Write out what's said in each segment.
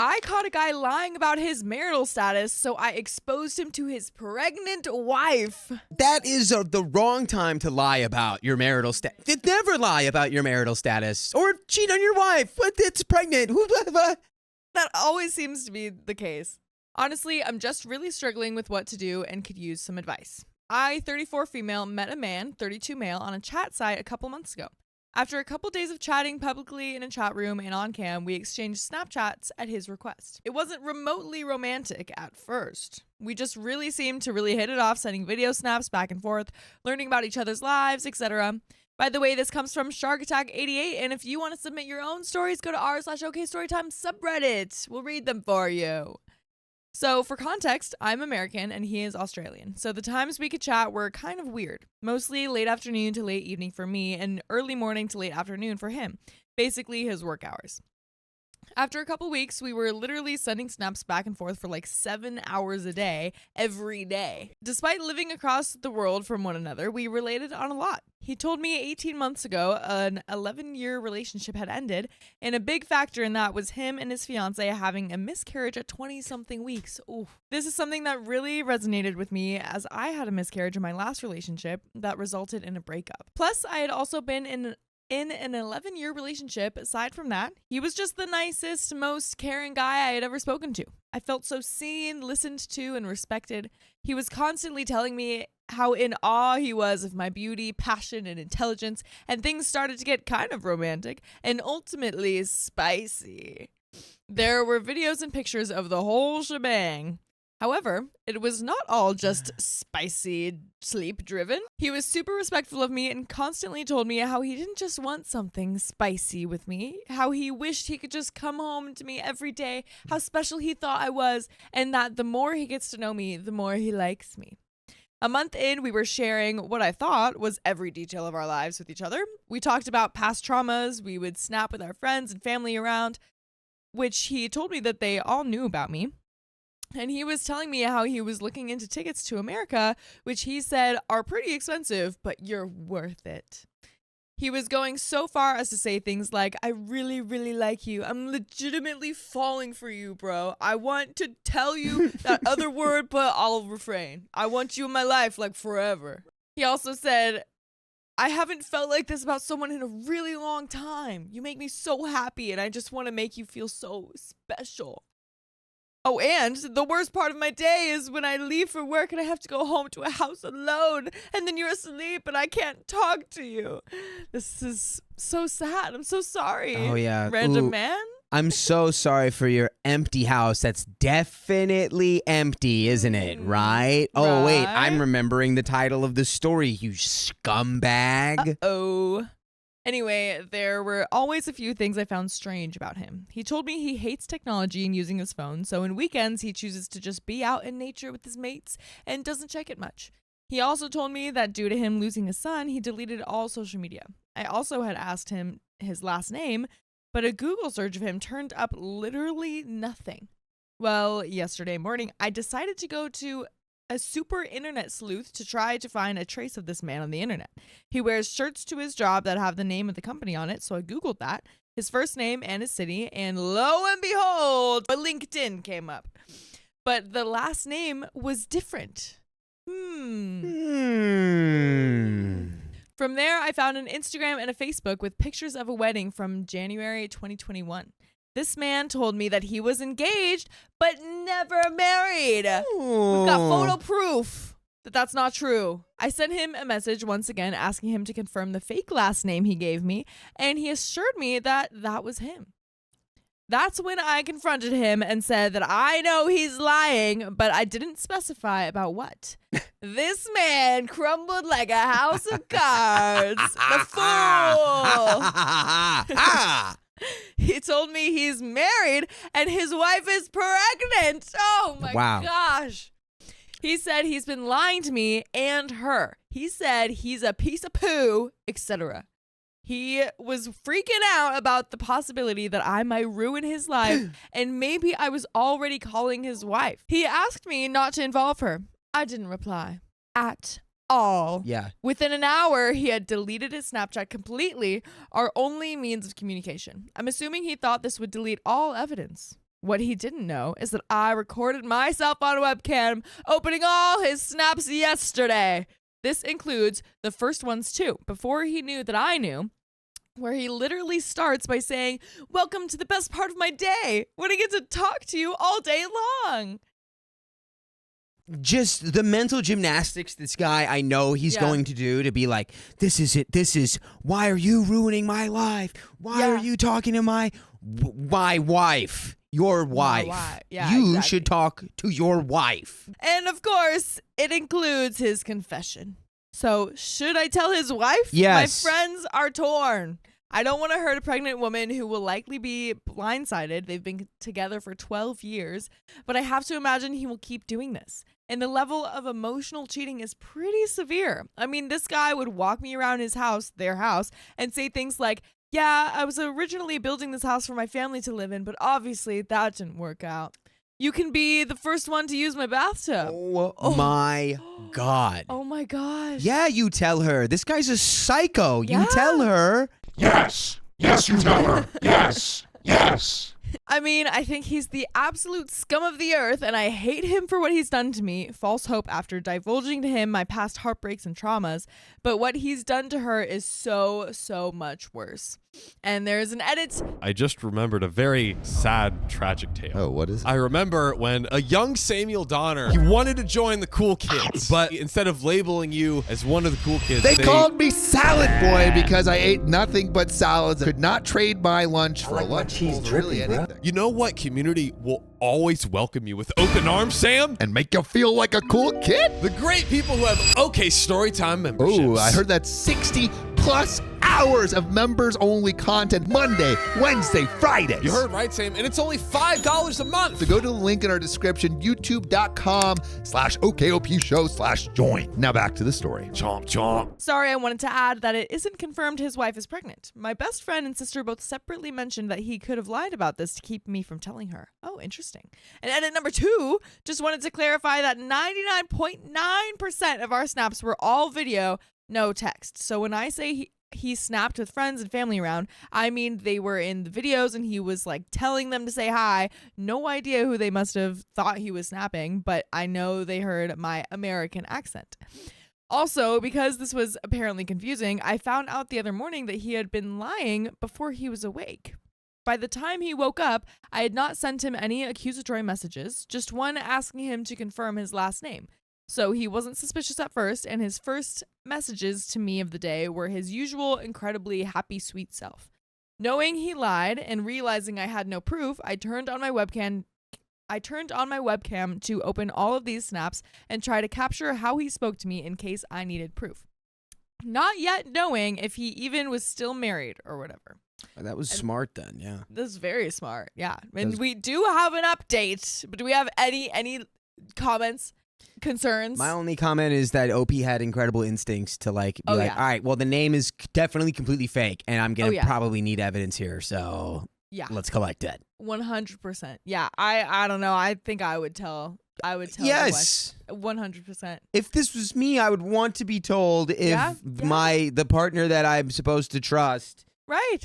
I caught a guy lying about his marital status, so I exposed him to his pregnant wife. That is the wrong time to lie about your marital status. Never lie about your marital status or cheat on your wife. But it's pregnant. That always seems to be the case. Honestly, I'm just really struggling with what to do and could use some advice. I, 34 female, met a man, 32 male, on a chat site a couple months ago. After a couple days of chatting publicly in a chat room and on cam, we exchanged Snapchats at his request. It wasn't remotely romantic at first. We just really seemed to really hit it off, sending video snaps back and forth, learning about each other's lives, etc. By the way, this comes from Shark Attack 88, and if you want to submit your own stories, go to r/OKStorytime subreddit. We'll read them for you. So for context, I'm American and he is Australian. So the times we could chat were kind of weird. Mostly late afternoon to late evening for me and early morning to late afternoon for him. Basically his work hours. After a couple weeks, we were literally sending snaps back and forth for like 7 hours a day, every day. Despite living across the world from one another, we related on a lot. He told me 18 months ago an 11-year relationship had ended, and a big factor in that was him and his fiance having a miscarriage at 20-something weeks. Ooh. This is something that really resonated with me, as I had a miscarriage in my last relationship that resulted in a breakup. Plus, I had also been in an 11-year relationship. Aside from that, he was just the nicest, most caring guy I had ever spoken to. I felt so seen, listened to, and respected. He was constantly telling me how in awe he was of my beauty, passion, and intelligence, and things started to get kind of romantic and ultimately spicy. There were videos and pictures of the whole shebang. However, it was not all just spicy, sleep-driven. He was super respectful of me and constantly told me how he didn't just want something spicy with me, how he wished he could just come home to me every day, how special he thought I was, and that the more he gets to know me, the more he likes me. A month in, we were sharing what I thought was every detail of our lives with each other. We talked about past traumas, we would snap with our friends and family around, which he told me that they all knew about me. And he was telling me how he was looking into tickets to America, which he said are pretty expensive, but you're worth it. He was going so far as to say things like, I really, really like you. I'm legitimately falling for you, bro. I want to tell you that other word, but I'll refrain. I want you in my life like forever. He also said, I haven't felt like this about someone in a really long time. You make me so happy and I just want to make you feel so special. Oh, and the worst part of my day is when I leave for work and I have to go home to a house alone, and then you're asleep and I can't talk to you. This is so sad. I'm so sorry. Oh, yeah. Random man? I'm so sorry for your empty house. That's definitely empty, isn't it? Right? Oh, wait. I'm remembering the title of the story, you scumbag. Uh-oh. Anyway, there were always a few things I found strange about him. He told me he hates technology and using his phone, so in weekends he chooses to just be out in nature with his mates and doesn't check it much. He also told me that due to him losing his son, he deleted all social media. I also had asked him his last name, but a Google search of him turned up literally nothing. Well, yesterday morning, I decided to go to a super internet sleuth to try to find a trace of this man on the internet. He wears shirts to his job that have the name of the company on it, so I Googled that, his first name and his city, and lo and behold, a LinkedIn came up. But the last name was different. From there, I found an Instagram and a Facebook with pictures of a wedding from January 2021. This man told me that he was engaged, but never married. We've got photo proof that that's not true. I sent him a message once again asking him to confirm the fake last name he gave me, and he assured me that that was him. That's when I confronted him and said that I know he's lying, but I didn't specify about what. This man crumbled like a house of cards. The fool! He told me he's married and his wife is pregnant. Oh my gosh. He said he's been lying to me and her. He said he's a piece of poo, etc. He was freaking out about the possibility that I might ruin his life and maybe I was already calling his wife. He asked me not to involve her. I didn't reply at all. Yeah. Within an hour, he had deleted his Snapchat completely, our only means of communication. I'm assuming he thought this would delete all evidence. What he didn't know is that I recorded myself on webcam opening all his snaps yesterday. This includes the first ones too, before he knew that I knew, where he literally starts by saying, "Welcome to the best part of my day," when I get to talk to you all day long. Just the mental gymnastics this guy, I know he's going to do to be like, this is it. This is, why are you ruining my life? Why are you talking to my wife? Your wife. You should talk to your wife. And of course, it includes his confession. So, should I tell his wife? Yes. My friends are torn. I don't want to hurt a pregnant woman who will likely be blindsided. They've been together for 12 years, but I have to imagine he will keep doing this. And the level of emotional cheating is pretty severe. I mean, this guy would walk me around his house, their house, and say things like, "Yeah, I was originally building this house for my family to live in, but obviously that didn't work out. You can be the first one to use my bathtub." Oh my God. Oh my gosh. Yeah, you tell her. This guy's a psycho. You tell her. Yes. Yes, you tell her. Yes. Yes. I mean, I think he's the absolute scum of the earth, and I hate him for what he's done to me. False hope after divulging to him my past heartbreaks and traumas. But what he's done to her is so, so much worse. And there's an edit. I just remembered a very sad, tragic tale. Oh, what is it? I remember when a young Samuel Donner, he wanted to join the cool kids, but instead of labeling you as one of the cool kids, They called me Salad Boy because I ate nothing but salads. Could not trade my lunch for a lunch. Cheese really anything. You know what community will always welcome you with open arms, Sam? And make you feel like a cool kid? The great people who have OK Storytime memberships. Oh, I heard that 60 plus hours of members only content Monday, Wednesday, Fridays. You heard right, Sam, and it's only $5 a month. So go to the link in our description, youtube.com/OKOP show/join. Now back to the story. Chomp, chomp. Sorry, I wanted to add that it isn't confirmed his wife is pregnant. My best friend and sister both separately mentioned that he could have lied about this to keep me from telling her. Oh, interesting. And edit number 2, just wanted to clarify that 99.9% of our snaps were all video, no text. So when I say he snapped with friends and family around, I mean they were in the videos and he was like telling them to say hi. No idea who they must have thought he was snapping, but I know they heard my American accent. Also, because this was apparently confusing, I found out the other morning that he had been lying before he was awake. By the time he woke up, I had not sent him any accusatory messages, just one asking him to confirm his last name. So he wasn't suspicious at first, and his first messages to me of the day were his usual incredibly happy, sweet self. Knowing he lied and realizing I had no proof, I turned on my webcam to open all of these snaps and try to capture how he spoke to me in case I needed proof. Not yet knowing if he even was still married or whatever. That was smart then, yeah. This is very smart, yeah. And we do have an update, but do we have any comments? Concerns? My only comment is that OP had incredible instincts to be all right, well, the name is definitely completely fake, and I'm going to probably need evidence here, so let's collect it. 100%. Yeah, I don't know. I think I would tell. Yes. 100%. If this was me, I would want to be told if the partner that I'm supposed to trust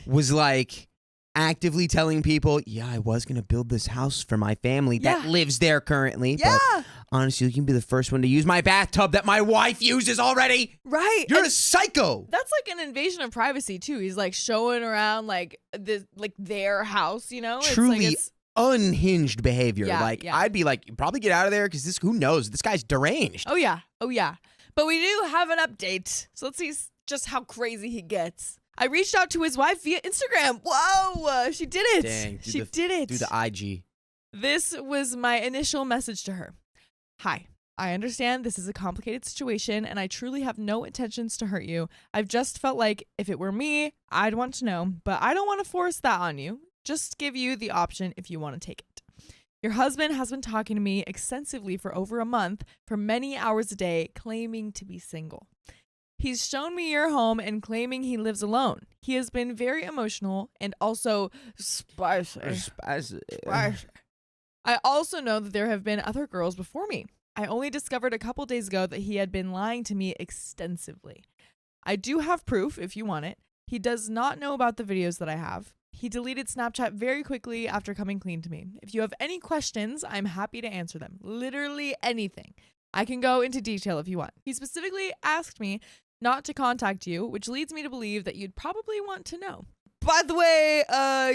was like actively telling people, I was going to build this house for my family that lives there currently. But honestly, you can be the first one to use my bathtub that my wife uses already. Right. You're a psycho. That's like an invasion of privacy too. He's like showing around their house, you know? Truly it's unhinged behavior. Yeah, I'd be like, probably get out of there because who knows? This guy's deranged. Oh yeah. But we do have an update. So let's see just how crazy he gets. I reached out to his wife via Instagram. Whoa, she did it. Dang, she did it. Do the IG. This was my initial message to her. Hi, I understand this is a complicated situation and I truly have no intentions to hurt you. I've just felt like if it were me, I'd want to know, but I don't want to force that on you. Just give you the option if you want to take it. Your husband has been talking to me extensively for over a month for many hours a day, claiming to be single. He's shown me your home and claiming he lives alone. He has been very emotional and also spicy. I also know that there have been other girls before me. I only discovered a couple days ago that he had been lying to me extensively. I do have proof if you want it. He does not know about the videos that I have. He deleted Snapchat very quickly after coming clean to me. If you have any questions, I'm happy to answer them. Literally anything. I can go into detail if you want. He specifically asked me not to contact you, which leads me to believe that you'd probably want to know. By the way,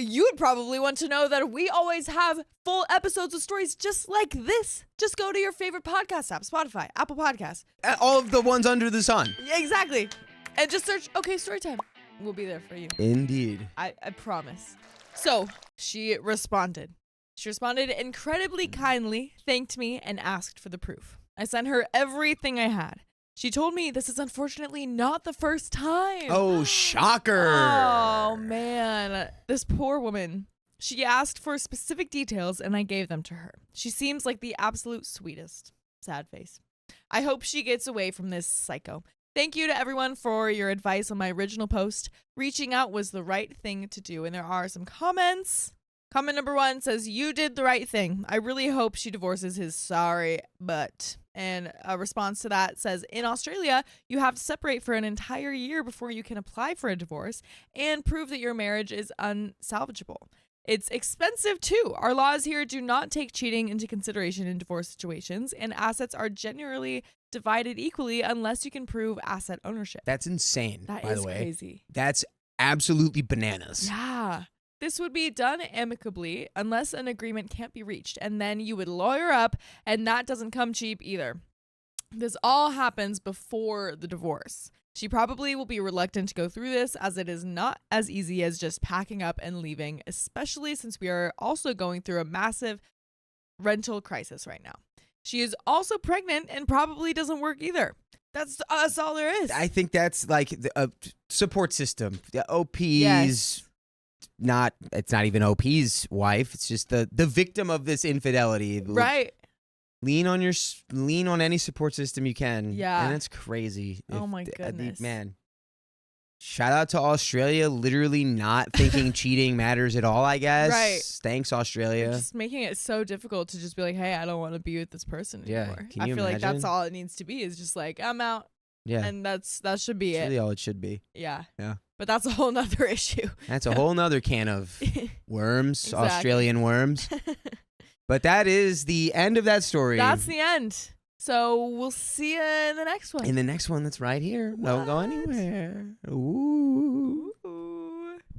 you'd probably want to know that we always have full episodes of stories just like this. Just go to your favorite podcast app, Spotify, Apple Podcasts. All of the ones under the sun. Yeah, exactly. And just search, okay, Storytime. We'll be there for you. Indeed. I promise. So, she responded. She responded incredibly kindly, thanked me, and asked for the proof. I sent her everything I had. She told me this is unfortunately not the first time. Oh, shocker. Oh, man. This poor woman. She asked for specific details, and I gave them to her. She seems like the absolute sweetest. Sad face. I hope she gets away from this psycho. Thank you to everyone for your advice on my original post. Reaching out was the right thing to do, and there are some comments. Comment number 1 says, you did the right thing. I really hope she divorces his sorry butt. And a response to that says, in Australia, you have to separate for an entire year before you can apply for a divorce and prove that your marriage is unsalvageable. It's expensive too. Our laws here do not take cheating into consideration in divorce situations, and assets are generally divided equally unless you can prove asset ownership. That's insane, by the way. Crazy. That's absolutely bananas. Yeah. This would be done amicably unless an agreement can't be reached, and then you would lawyer up, and that doesn't come cheap either. This all happens before the divorce. She probably will be reluctant to go through this, as it is not as easy as just packing up and leaving, especially since we are also going through a massive rental crisis right now. She is also pregnant and probably doesn't work either. That's all there is. I think that's like a support system. The OP's Yes. It's not even OP's wife. It's just the victim of this infidelity. Right. Lean on any support system you can. Yeah. And it's crazy. Oh my goodness. Man. Shout out to Australia, literally not thinking cheating matters at all, I guess. Right. Thanks, Australia. Just making it so difficult to just be like, hey, I don't want to be with this person anymore. Can I you feel like that's imagine? all it needs to be, is just like, I'm out. Yeah. And that should be That's it. really all it should be. Yeah. Yeah. But that's a whole nother issue. That's a whole nother can of worms, Exactly. Australian worms. But that is the end of that story. That's the end. So we'll see you in the next one. In the next one that's right here. Don't go What? anywhere. Ooh.